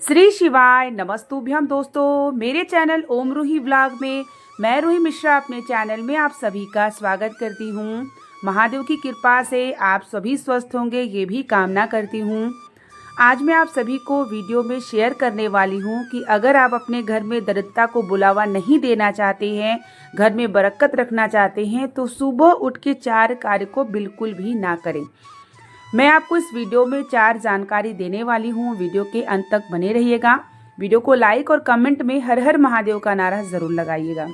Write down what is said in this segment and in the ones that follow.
श्री शिवाय नमस्तुभ्यम दोस्तों, मेरे चैनल ओम रूही व्लॉग में मैं रूही मिश्रा अपने चैनल में आप सभी का स्वागत करती हूँ। महादेव की कृपा से आप सभी स्वस्थ होंगे ये भी कामना करती हूँ। आज मैं आप सभी को वीडियो में शेयर करने वाली हूँ कि अगर आप अपने घर में दरिद्रता को बुलावा नहीं देना चाहते हैं, घर में बरकत रखना चाहते हैं, तो सुबह उठ के 4 कार्य को बिल्कुल भी ना करें। मैं आपको इस वीडियो में 4 जानकारी देने वाली हूँ। वीडियो के अंत तक बने रहिएगा। वीडियो को लाइक और कमेंट में हर हर महादेव का नारा जरूर लगाइएगा।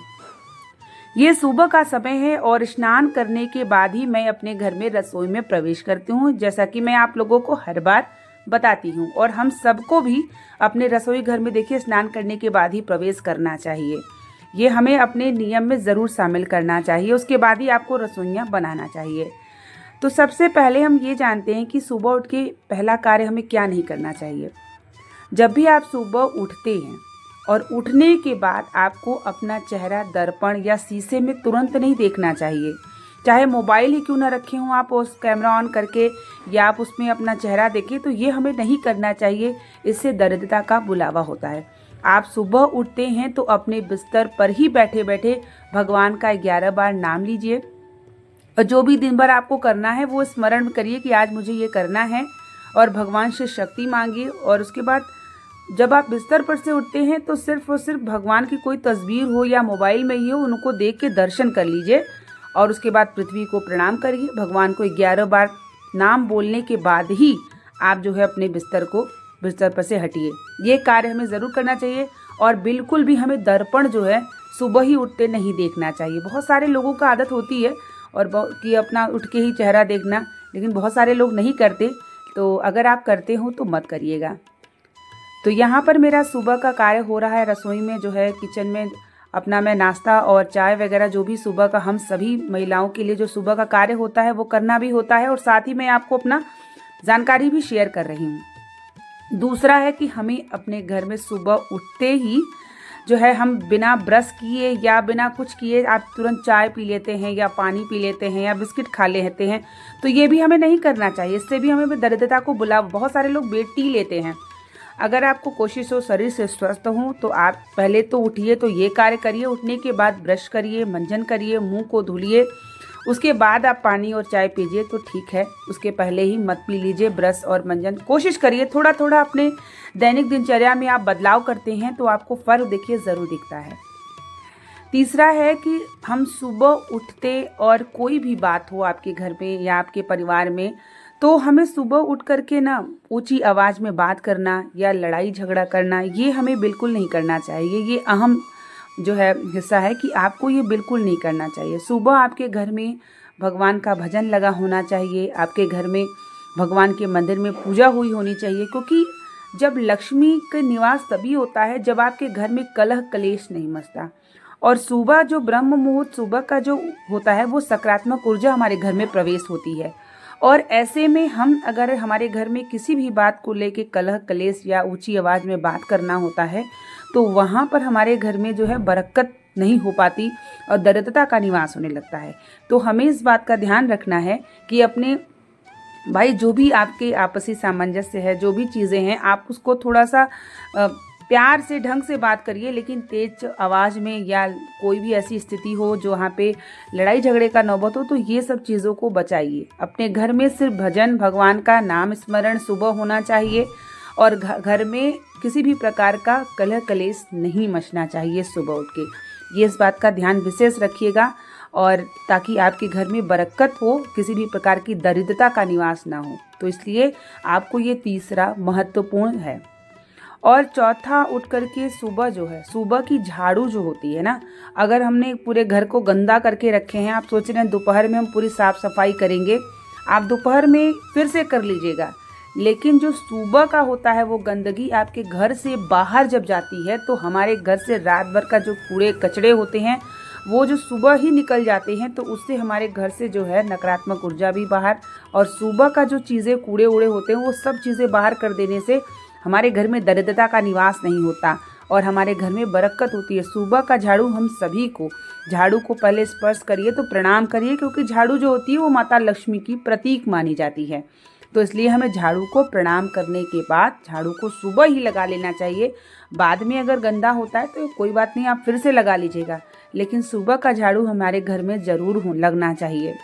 ये सुबह का समय है और स्नान करने के बाद ही मैं अपने घर में रसोई में प्रवेश करती हूँ, जैसा कि मैं आप लोगों को हर बार बताती हूँ। और हम सबको भी अपने रसोई घर में देखिए स्नान करने के बाद ही प्रवेश करना चाहिए। ये हमें अपने नियम में ज़रूर शामिल करना चाहिए। उसके बाद ही आपको रसोइयाँ बनाना चाहिए। तो सबसे पहले हम ये जानते हैं कि सुबह उठ के पहला कार्य हमें क्या नहीं करना चाहिए। जब भी आप सुबह उठते हैं और उठने के बाद आपको अपना चेहरा दर्पण या शीशे में तुरंत नहीं देखना चाहिए। चाहे मोबाइल ही क्यों ना रखे हों, आप उस कैमरा ऑन करके या आप उसमें अपना चेहरा देखें, तो ये हमें नहीं करना चाहिए। इससे दरिद्रता का बुलावा होता है। आप सुबह उठते हैं तो अपने बिस्तर पर ही बैठे बैठे भगवान का 11 बार नाम लीजिए और जो भी दिन भर आपको करना है वो स्मरण करिए कि आज मुझे ये करना है, और भगवान से शक्ति मांगिए। और उसके बाद जब आप बिस्तर पर से उठते हैं तो सिर्फ और सिर्फ भगवान की कोई तस्वीर हो या मोबाइल में ही हो, उनको देख के दर्शन कर लीजिए और उसके बाद पृथ्वी को प्रणाम करिए। भगवान को 11 बार नाम बोलने के बाद ही आप जो है अपने बिस्तर पर से हटिए। ये कार्य हमें ज़रूर करना चाहिए। और बिल्कुल भी हमें दर्पण जो है सुबह ही उठते नहीं देखना चाहिए। बहुत सारे लोगों का आदत होती है और कि अपना उठ के ही चेहरा देखना, लेकिन बहुत सारे लोग नहीं करते। तो अगर आप करते हो तो मत करिएगा। तो यहाँ पर मेरा सुबह का कार्य हो रहा है रसोई में, जो है किचन में अपना मैं नाश्ता और चाय वगैरह जो भी सुबह का हम सभी महिलाओं के लिए जो सुबह का कार्य होता है वो करना भी होता है। और साथ ही मैं आपको अपना जानकारी भी शेयर कर रही हूँ। दूसरा है कि हमें अपने घर में सुबह उठते ही जो है हम बिना ब्रश किए या बिना कुछ किए आप तुरंत चाय पी लेते हैं या पानी पी लेते हैं या बिस्किट खा लेते हैं, तो ये भी हमें नहीं करना चाहिए। इससे भी हमें दरिद्रता को बहुत सारे लोग बेड टी लेते हैं। अगर आपको कोशिश हो शरीर से स्वस्थ हो तो आप पहले तो उठिए, तो ये कार्य करिए। उठने के बाद ब्रश करिए, मंजन करिए, मुंह को धुलिए, उसके बाद आप पानी और चाय पीजिए तो ठीक है। उसके पहले ही मत पी लीजिए ब्रश और मंजन। कोशिश करिए थोड़ा थोड़ा अपने दैनिक दिनचर्या में आप बदलाव करते हैं तो आपको फर्क देखिए ज़रूर दिखता है। तीसरा है कि हम सुबह उठते और कोई भी बात हो आपके घर में या आपके परिवार में, तो हमें सुबह उठ करके ना ऊंची आवाज़ में बात करना या लड़ाई झगड़ा करना, ये हमें बिल्कुल नहीं करना चाहिए। ये अहम जो है हिस्सा है कि आपको ये बिल्कुल नहीं करना चाहिए। सुबह आपके घर में भगवान का भजन लगा होना चाहिए। आपके घर में भगवान के मंदिर में पूजा हुई होनी चाहिए, क्योंकि जब लक्ष्मी का निवास तभी होता है जब आपके घर में कलह कलेश नहीं मचता। और सुबह जो ब्रह्म मुहूर्त सुबह का जो होता है वो सकारात्मक ऊर्जा हमारे घर में प्रवेश होती है। और ऐसे में हम अगर हमारे घर में किसी भी बात को लेके कलह कलेश या ऊंची आवाज़ में बात करना होता है तो वहाँ पर हमारे घर में जो है बरकत नहीं हो पाती और दरिद्रता का निवास होने लगता है। तो हमें इस बात का ध्यान रखना है कि अपने भाई जो भी आपके आपसी सामंजस्य है, जो भी चीज़ें हैं, आप उसको थोड़ा सा प्यार से ढंग से बात करिए, लेकिन तेज आवाज़ में या कोई भी ऐसी स्थिति हो जो वहाँ पे लड़ाई झगड़े का नौबत हो, तो ये सब चीज़ों को बचाइए। अपने घर में सिर्फ भजन, भगवान का नाम स्मरण सुबह होना चाहिए और घर में किसी भी प्रकार का कलह कलेश नहीं मचना चाहिए सुबह उठ के। ये इस बात का ध्यान विशेष रखिएगा, और ताकि आपके घर में बरकत हो, किसी भी प्रकार की दरिद्रता का निवास ना हो। तो इसलिए आपको ये तीसरा महत्वपूर्ण है। और चौथा, उठ करके सुबह जो है सुबह की झाड़ू जो होती है ना, अगर हमने पूरे घर को गंदा करके रखे हैं, आप सोच रहे हैं दोपहर में हम पूरी साफ़ सफाई करेंगे, आप दोपहर में फिर से कर लीजिएगा। लेकिन जो सुबह का होता है वो गंदगी आपके घर से बाहर जब जाती है तो हमारे घर से रात भर का जो कूड़े कचड़े होते हैं वो जो सुबह ही निकल जाते हैं, तो उससे हमारे घर से जो है नकारात्मक ऊर्जा भी बाहर, और सुबह का जो चीज़ें कूड़े उड़े होते हैं वो सब चीज़ें बाहर कर देने से हमारे घर में दरिद्रता का निवास नहीं होता और हमारे घर में बरकत होती है। सुबह का झाड़ू, हम सभी को झाड़ू को पहले स्पर्श करिए तो प्रणाम करिए, क्योंकि झाड़ू जो होती है वो माता लक्ष्मी की प्रतीक मानी जाती है। तो इसलिए हमें झाड़ू को प्रणाम करने के बाद झाड़ू को सुबह ही लगा लेना चाहिए। बाद में अगर गंदा होता है तो कोई बात नहीं, आप फिर से लगा लीजिएगा, लेकिन सुबह का झाड़ू हमारे घर में ज़रूर लगना चाहिए।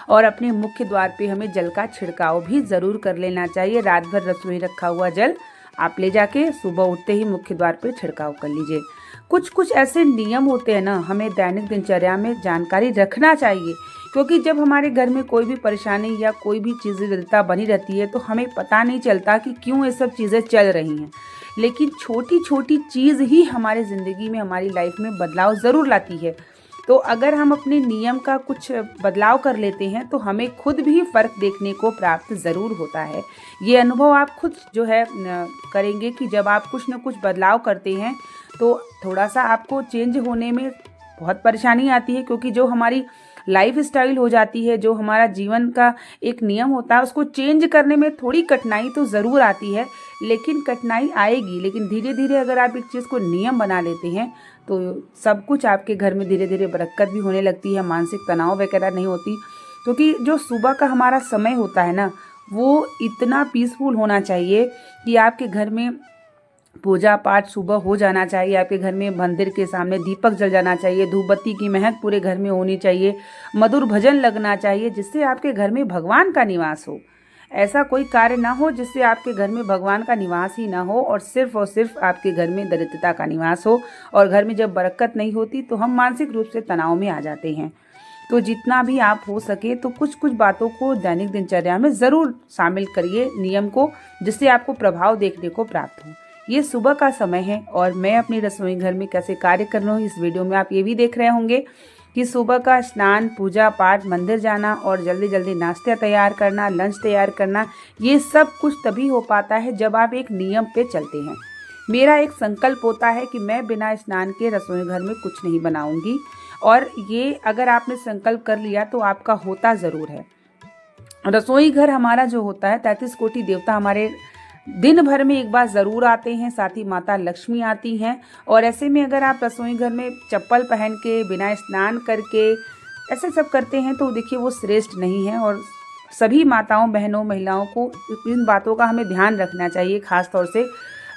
और अपने मुख्य द्वार पे हमें जल का छिड़काव भी ज़रूर कर लेना चाहिए। रात भर रसोई रखा हुआ जल आप ले जाके सुबह उठते ही मुख्य द्वार पे छिड़काव कर लीजिए। कुछ कुछ ऐसे नियम होते हैं ना, हमें दैनिक दिनचर्या में जानकारी रखना चाहिए, क्योंकि जब हमारे घर में कोई भी परेशानी या कोई भी चीज़ें बनी रहती है तो हमें पता नहीं चलता कि क्यों ये सब चीज़ें चल रही हैं। लेकिन छोटी छोटी चीज़ ही हमारी ज़िंदगी में, हमारी लाइफ में बदलाव ज़रूर लाती है। तो अगर हम अपने नियम का कुछ बदलाव कर लेते हैं तो हमें खुद भी फ़र्क देखने को प्राप्त ज़रूर होता है। ये अनुभव आप खुद जो है करेंगे कि जब आप कुछ न कुछ बदलाव करते हैं तो थोड़ा सा आपको चेंज होने में बहुत परेशानी आती है, क्योंकि जो हमारी लाइफ स्टाइल हो जाती है, जो हमारा जीवन का एक नियम होता है, उसको चेंज करने में थोड़ी कठिनाई तो ज़रूर आती है। लेकिन कठिनाई आएगी, लेकिन धीरे धीरे अगर आप एक चीज़ को नियम बना लेते हैं तो सब कुछ आपके घर में धीरे धीरे बरकत भी होने लगती है, मानसिक तनाव वगैरह नहीं होती। क्योंकि जो सुबह का हमारा समय होता है ना, वो इतना पीसफुल होना चाहिए कि आपके घर में पूजा पाठ सुबह हो जाना चाहिए, आपके घर में मंदिर के सामने दीपक जल जाना चाहिए, धूप बत्ती की महक पूरे घर में होनी चाहिए, मधुर भजन लगना चाहिए, जिससे आपके घर में भगवान का निवास हो। ऐसा कोई कार्य ना हो जिससे आपके घर में भगवान का निवास ही ना हो और सिर्फ आपके घर में दरिद्रता का निवास हो। और घर में जब बरकत नहीं होती तो हम मानसिक रूप से तनाव में आ जाते हैं। तो जितना भी आप हो सके तो कुछ कुछ बातों को दैनिक दिनचर्या में ज़रूर शामिल करिए, नियम को, जिससे आपको प्रभाव देखने को प्राप्त हो। ये सुबह का समय है और मैं अपनी रसोई घर में कैसे कार्य कर रही हूँ, इस वीडियो में आप ये भी देख रहे होंगे कि सुबह का स्नान, पूजा पाठ, मंदिर जाना और जल्दी जल्दी नाश्ता तैयार करना, लंच तैयार करना, ये सब कुछ तभी हो पाता है जब आप एक नियम पे चलते हैं। मेरा एक संकल्प होता है कि मैं बिना स्नान के रसोई घर में कुछ नहीं बनाऊंगी, और ये अगर आपने संकल्प कर लिया तो आपका होता ज़रूर है। रसोई घर हमारा जो होता है, 33 कोटि देवता हमारे दिन भर में एक बार ज़रूर आते हैं, साथ ही माता लक्ष्मी आती हैं। और ऐसे में अगर आप रसोई घर में चप्पल पहन के, बिना स्नान करके ऐसे सब करते हैं तो देखिए वो श्रेष्ठ नहीं है। और सभी माताओं, बहनों, महिलाओं को इन बातों का हमें ध्यान रखना चाहिए, ख़ास तौर से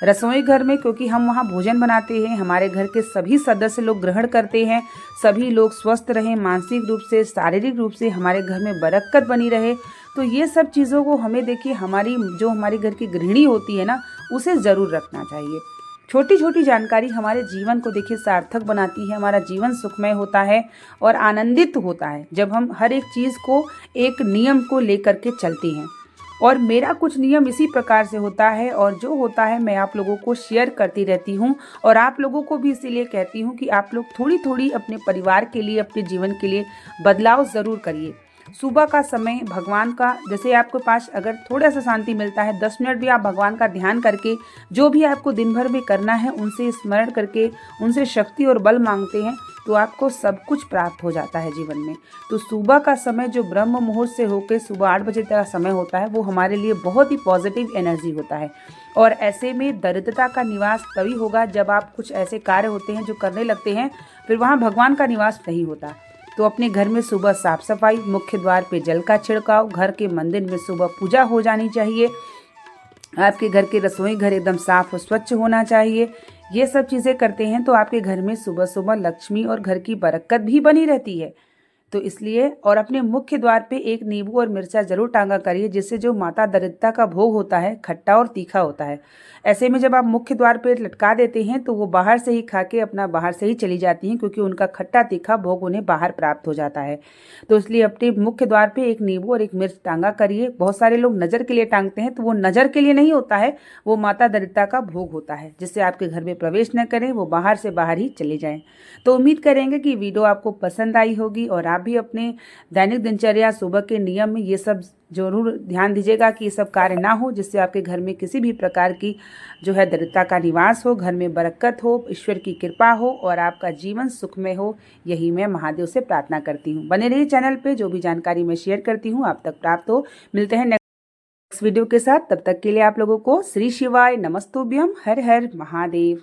रसोई घर में, क्योंकि हम वहाँ भोजन बनाते हैं, हमारे घर के सभी सदस्य लोग ग्रहण करते हैं। सभी लोग स्वस्थ रहें, मानसिक रूप से, शारीरिक रूप से हमारे घर में बरकत बनी रहे। तो ये सब चीज़ों को हमें देखिए, हमारी घर की गृहिणी होती है ना, उसे ज़रूर रखना चाहिए। छोटी छोटी जानकारी हमारे जीवन को देखिए सार्थक बनाती है, हमारा जीवन सुखमय होता है और आनंदित होता है जब हम हर एक चीज़ को, एक नियम को लेकर के चलते हैं। और मेरा कुछ नियम इसी प्रकार से होता है, और जो होता है मैं आप लोगों को शेयर करती रहती हूँ। और आप लोगों को भी इसीलिए कहती हूँ कि आप लोग थोड़ी थोड़ी अपने परिवार के लिए, अपने जीवन के लिए बदलाव ज़रूर करिए। सुबह का समय भगवान का, जैसे आपके पास अगर थोड़ा सा शांति मिलता है, 10 मिनट भी आप भगवान का ध्यान करके जो भी आपको दिन भर में करना है उनसे स्मरण करके उनसे शक्ति और बल मांगते हैं तो आपको सब कुछ प्राप्त हो जाता है जीवन में। तो सुबह का समय जो ब्रह्म मुहूर्त से होकर सुबह 8 बजे तक का समय होता है, वो हमारे लिए बहुत ही पॉजिटिव एनर्जी होता है। और ऐसे में दरिद्रता का निवास तभी होगा जब आप कुछ ऐसे कार्य होते हैं जो करने लगते हैं, फिर वहाँ भगवान का निवास नहीं होता। तो अपने घर में सुबह साफ सफाई, मुख्य द्वार पे जल का छिड़काव, घर के मंदिर में सुबह पूजा हो जानी चाहिए, आपके घर के रसोई घर एकदम साफ और स्वच्छ होना चाहिए। ये सब चीज़ें करते हैं तो आपके घर में सुबह सुबह लक्ष्मी और घर की बरकत भी बनी रहती है। तो इसलिए, और अपने मुख्य द्वार पे एक नींबू और मिर्चा जरूर टांगा करिए, जिससे जो माता दरिद्रता का भोग होता है खट्टा और तीखा होता है। ऐसे में जब आप मुख्य द्वार पे लटका देते हैं तो वो बाहर से ही खा के अपना बाहर से ही चली जाती हैं, क्योंकि उनका खट्टा तीखा भोग उन्हें बाहर प्राप्त हो जाता है। तो इसलिए अपने मुख्य द्वार पे एक नींबू और एक मिर्च टांगा करिए। बहुत सारे लोग नज़र के लिए टांगते हैं, तो वो नज़र के लिए नहीं होता है, वो माता दरिद्रता का भोग होता है, जिससे आपके घर में प्रवेश न करें, वो बाहर से बाहर ही चले जाएं। तो उम्मीद करेंगे कि वीडियो आपको पसंद आई होगी और आप भी अपने दैनिक दिनचर्या, सुबह के नियम में ये सब जरूर ध्यान दीजिएगा कि ये सब कार्य ना हो, जिससे आपके घर में किसी भी प्रकार की जो है दरिद्रता का निवास हो, घर में बरकत हो, ईश्वर की कृपा हो और आपका जीवन सुखमय हो। यही मैं महादेव से प्रार्थना करती हूँ। बने रहिए चैनल पे, जो भी जानकारी मैं शेयर करती हूँ आप तक प्राप्त हो। मिलते हैं नेक्स्ट वीडियो के साथ, तब तक के लिए आप लोगों को श्री शिवाय, नमस्तुभ्यम, हर हर महादेव।